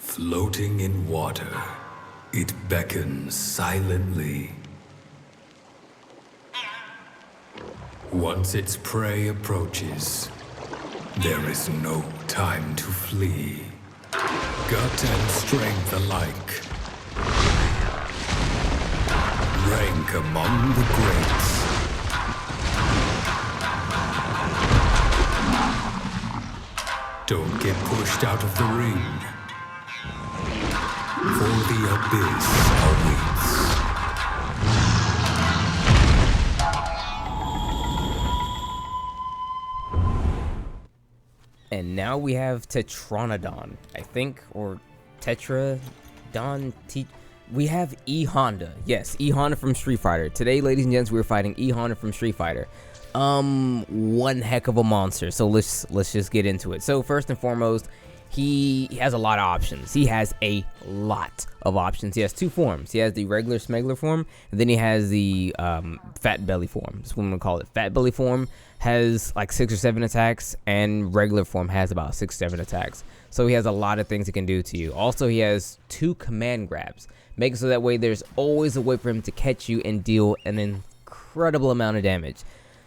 Floating in water, it beckons silently. Once its prey approaches, there is no time to flee. Gut and strength alike rank among the greats. Don't get pushed out of the ring, for the abyss awaits. And now we have Tetranadon, I think, or Tetradon. We have E Honda. Yes, E Honda from Street Fighter. Today, ladies and gents, we're fighting E Honda from Street Fighter. One heck of a monster. So let's just get into it. So first and foremost, he has a lot of options. He has a lot of options. He has two forms. He has the regular smuggler form, and then he has the fat belly form. That's what I'm gonna call it. Fat belly form has like 6 or 7 attacks, and regular form has about 6 or 7 attacks. So he has a lot of things he can do to you. Also, he has 2 command grabs, making so that way there's always a way for him to catch you and deal an incredible amount of damage.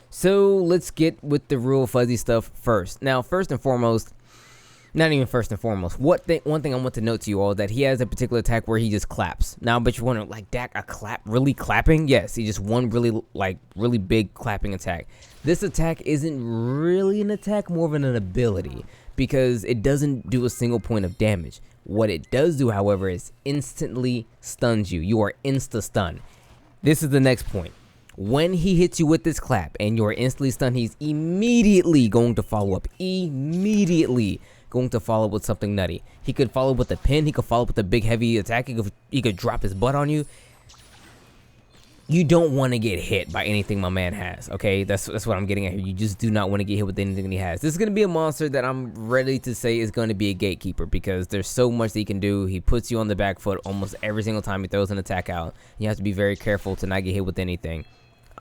So let's get with the real fuzzy stuff first. Now, first and foremost, not even first and foremost, one thing I want to note to you all, that he has a particular attack where he just claps. Now, but you're wondering, like, Dak, a clap? Really clapping? Yes, he just one really big clapping attack. This attack isn't really an attack, more of an ability, because it doesn't do a single point of damage. What it does do, however, is instantly stuns you. You are insta-stunned. This is the next point. When he hits you with this clap and you're instantly stunned, he's immediately going to follow up. Immediately going to follow up with something nutty. He could follow up with a pin. He could follow up with a big heavy attack. He could drop his butt on you. You don't want to get hit by anything my man has, okay? That's what I'm getting at here. You just do not want to get hit with anything that he has. This is going to be a monster that I'm ready to say is going to be a gatekeeper, because there's so much that he can do. He puts you on the back foot almost every single time he throws an attack out. You have to be very careful to not get hit with anything.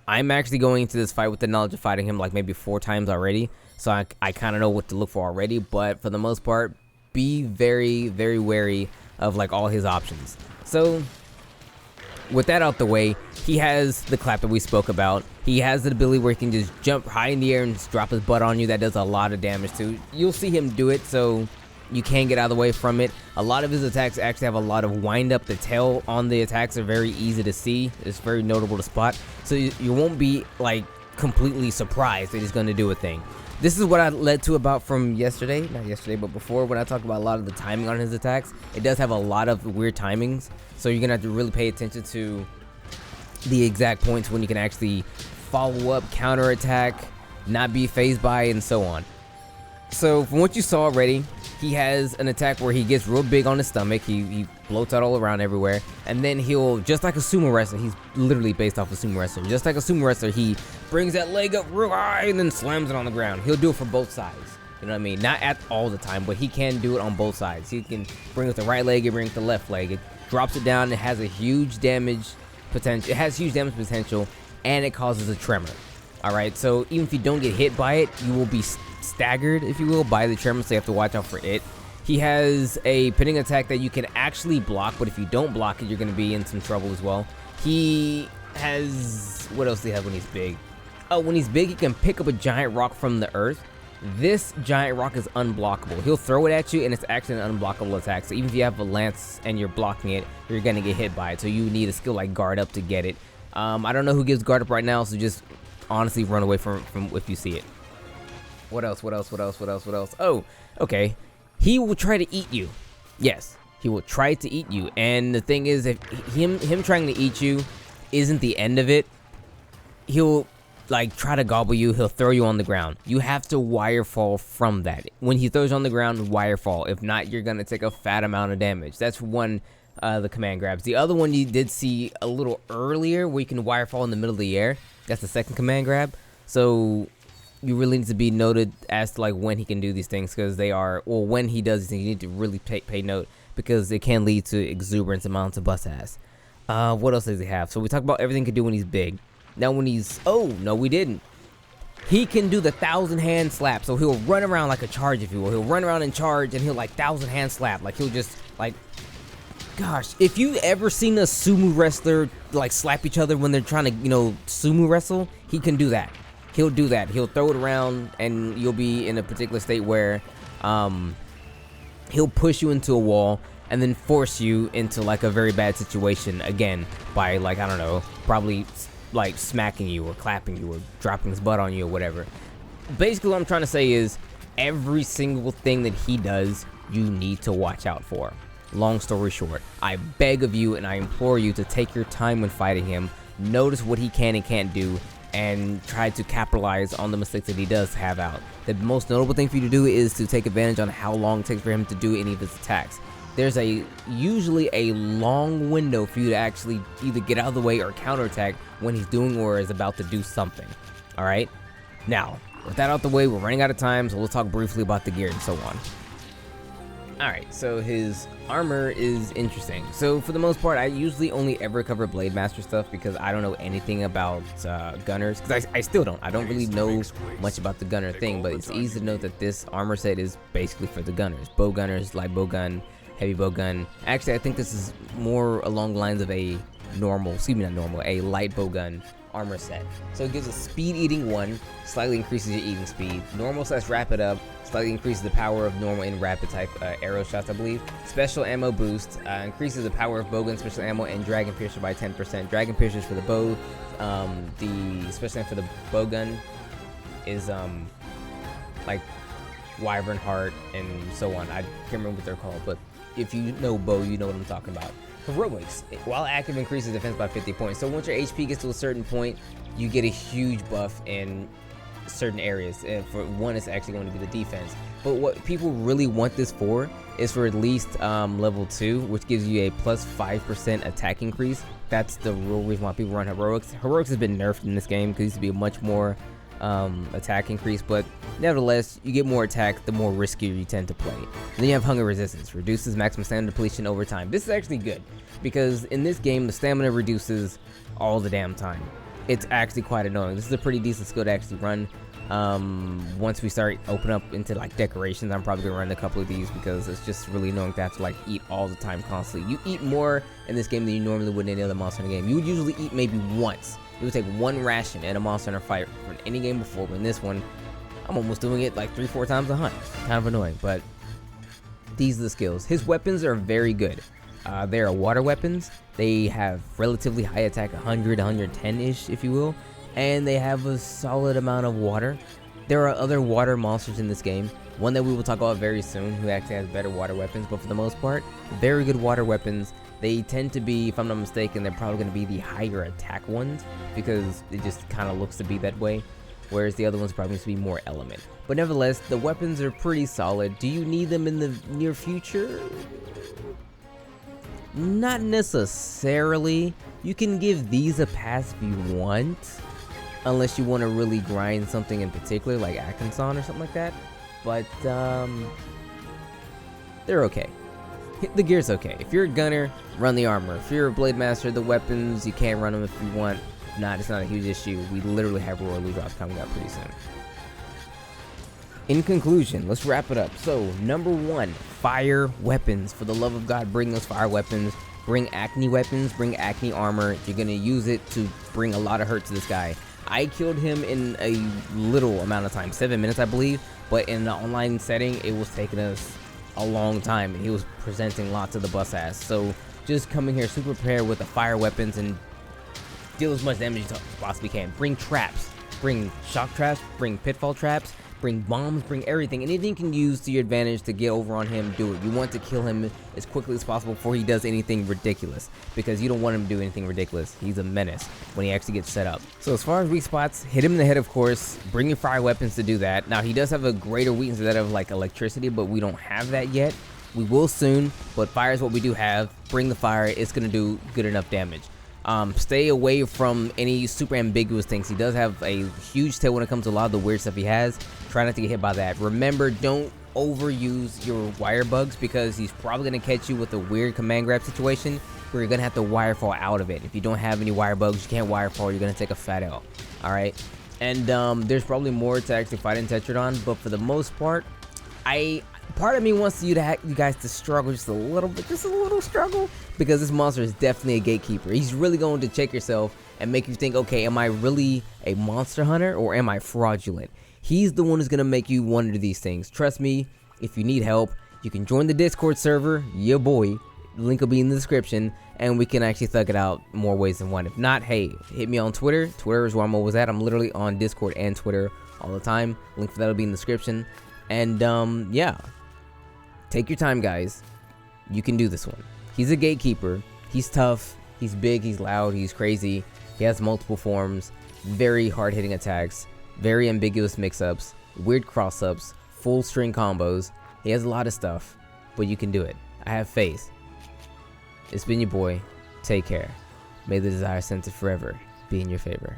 I'm actually going into this fight with the knowledge of fighting him like maybe 4 times already, so I kind of know what to look for already. But for the most part, be very, very wary of like all his options. So with that out the way, he has the clap that we spoke about. He has the ability where he can just jump high in the air and just drop his butt on you. That does a lot of damage too. You'll see him do it, so you can get out of the way from it. A lot of his attacks actually have a lot of wind up. The tail on the attacks are very easy to see. It's very notable to spot. So you won't be like completely surprised that he's going to do a thing. This is what I led to about from yesterday, not yesterday, but before, when I talked about a lot of the timing on his attacks. It does have a lot of weird timings, so you're gonna have to really pay attention to the exact points when you can actually follow up, counter attack, not be phased by it, and so on. So from what you saw already, he has an attack where he gets real big on his stomach. He bloats out all around everywhere, and then he'll, just like a sumo wrestler, he's literally based off a sumo wrestler. Just like a sumo wrestler, he brings that leg up real high and then slams it on the ground. He'll do it for both sides. You know what I mean? Not at all the time, but he can do it on both sides. He can bring it with the right leg and bring it with the left leg. It drops it down. It has a huge damage potential. It has huge damage potential, and it causes a tremor. All right, so even if you don't get hit by it, you will be staggered, if you will, by the tremor, so you have to watch out for it. He has a pinning attack that you can actually block, but if you don't block it, you're going to be in some trouble as well. He has, what else do he have when he's big? Oh, when he's big, he can pick up a giant rock from the earth. This giant rock is unblockable. He'll throw it at you, and it's actually an unblockable attack. So even if you have a lance and you're blocking it, you're going to get hit by it. So you need a skill like guard up to get it. I don't know who gives guard up right now, so just honestly run away from if you see it. What else? Oh, okay. He will try to eat you. Yes, he will try to eat you. And the thing is, if him trying to eat you isn't the end of it, he'll like try to gobble you. He'll throw you on the ground. You have to wire fall from that. When he throws you on the ground, wire fall. If not, you're gonna take a fat amount of damage. That's one the command grabs. The other one you did see a little earlier, where you can wire fall in the middle of the air. That's the second command grab. So you really need to be noted as to like when he can do these things, because they are, well, when he does these things, you need to really pay note, because it can lead to exuberant amounts of bust ass. What else does he have? So we talked about everything he can do when he's big. Now when he's, oh no, we didn't. he can do the 1,000 hand slap. So he'll run around like a charge, if you will. He'll run around and charge, and he'll like 1,000 hand slap. Like he'll just like, gosh, if you ever seen a sumo wrestler like slap each other when they're trying to, sumo wrestle, he can do that. He'll do that. He'll throw it around, and you'll be in a particular state where he'll push you into a wall and then force you into like a very bad situation again by like, I don't know, probably like smacking you or clapping you or dropping his butt on you or whatever. Basically what I'm trying to say is every single thing that he does, you need to watch out for. Long story short, I beg of you and I implore you to take your time when fighting him, notice what he can and can't do, and try to capitalize on the mistakes that he does have out. The most notable thing for you to do is to take advantage on how long it takes for him to do any of his attacks. There's usually a long window for you to actually either get out of the way or counterattack when he's doing or is about to do something. Alright? Now, with that out the way, we're running out of time, so we'll talk briefly about the gear and so on. Alright, so his armor is interesting. So for the most part, I usually only ever cover Blade Master stuff because I don't know anything about gunners. Because I still don't. I don't really know much about the gunner thing, but it's easy to note that this armor set is basically for the gunners. Bow gunners, light bow gun, heavy bow gun. Actually, I think this is more along the lines of a a light bow gun armor set. So it gives a speed eating 1, slightly increases your eating speed. Normal / rapid up, slightly increases the power of normal and rapid type arrow shots, I believe. Special ammo boost, increases the power of bowgun, special ammo, and dragon piercer by 10%. Dragon piercers for the bow. The special ammo for the bowgun is like wyvern heart and so on. I can't remember what they're called, but if you know bow, you know what I'm talking about. Heroics, while active, increases defense by 50 points. So once your HP gets to a certain point, you get a huge buff in certain areas. And for one, it's actually going to be the defense. But what people really want this for is for at least level 2, which gives you a plus 5% attack increase. That's the real reason why people run heroics. Heroics has been nerfed in this game because it used to be a much more attack increase, but nevertheless, you get more attack the more riskier you tend to play. And then you have hunger resistance, reduces maximum stamina depletion over time. This is actually good because in this game the stamina reduces all the damn time. It's actually quite annoying. This is a pretty decent skill to actually run. Once we start open up into like decorations, I'm probably gonna run a couple of these because it's just really annoying to have to like eat all the time constantly. You eat more in this game than you normally would in any other monster in the game. You would usually eat maybe once. It would take 1 ration in a monster hunter fight for any game before, but in this one, I'm almost doing it like 3-4 times a hunt. Kind of annoying, but these are the skills. His weapons are very good. They are water weapons. They have relatively high attack, 100, 110-ish, if you will, and they have a solid amount of water. There are other water monsters in this game. One that we will talk about very soon who actually has better water weapons, but for the most part, very good water weapons. They tend to be, if I'm not mistaken, they're probably going to be the higher attack ones because it just kind of looks to be that way, whereas the other ones probably need to be more element. But nevertheless, the weapons are pretty solid. Do you need them in the near future? Not necessarily. You can give these a pass if you want, unless you want to really grind something in particular like Atkinson or something like that, but they're okay. The gear's okay. If you're a gunner, run the armor. If you're a blade master, the weapons, you can run them if you want. If not, it's not a huge issue. We literally have Royal Loot drops coming up pretty soon. In conclusion, let's wrap it up. So, number 1, fire weapons. For the love of God, bring those fire weapons. Bring acne weapons, bring acne armor. You're going to use it to bring a lot of hurt to this guy. I killed him in a little amount of time, 7 minutes I believe, but in the online setting, it was taking us a long time, and he was presenting lots of the bus ass. So just coming here super prepared with the fire weapons and deal as much damage as you possibly can. Bring traps, bring shock traps, bring pitfall traps, bring bombs, bring everything. Anything you can use to your advantage to get over on him, do it. You want to kill him as quickly as possible before he does anything ridiculous, because you don't want him to do anything ridiculous. He's a menace when he actually gets set up. So as far as weak spots, hit him in the head, of course. Bring your fire weapons to do that. Now, he does have a greater weakness that of like electricity, but we don't have that yet. We will soon, but fire is what we do have. Bring the fire. It's going to do good enough damage. Stay away from any super ambiguous things. He does have a huge tail when it comes to a lot of the weird stuff he has. Try not to get hit by that. Remember, don't overuse your wire bugs, because he's probably going to catch you with a weird command grab situation where you're going to have to wire fall out of it. If you don't have any wire bugs, you can't wire fall, you're going to take a fat L. Alright? And there's probably more to actually fight in Tetradon, but for the most part, part of me wants you guys to struggle just a little bit, just a little struggle, because this monster is definitely a gatekeeper. He's really going to check yourself and make you think, okay, am I really a monster hunter or am I fraudulent? He's the one who's gonna make you wonder these things. Trust me, if you need help, you can join the Discord server, yeah boy. Link will be in the description, and we can actually thug it out more ways than one. If not, hey, hit me on Twitter. Twitter is where I'm always at. I'm literally on Discord and Twitter all the time. Link for that will be in the description. And yeah, take your time, guys. You can do this one. He's a gatekeeper. He's tough. He's big. He's loud. He's crazy. He has multiple forms. Very hard-hitting attacks. Very ambiguous mix-ups. Weird cross-ups. Full string combos. He has a lot of stuff, but you can do it. I have faith. It's been your boy. Take care. May the Desire Center forever be in your favor.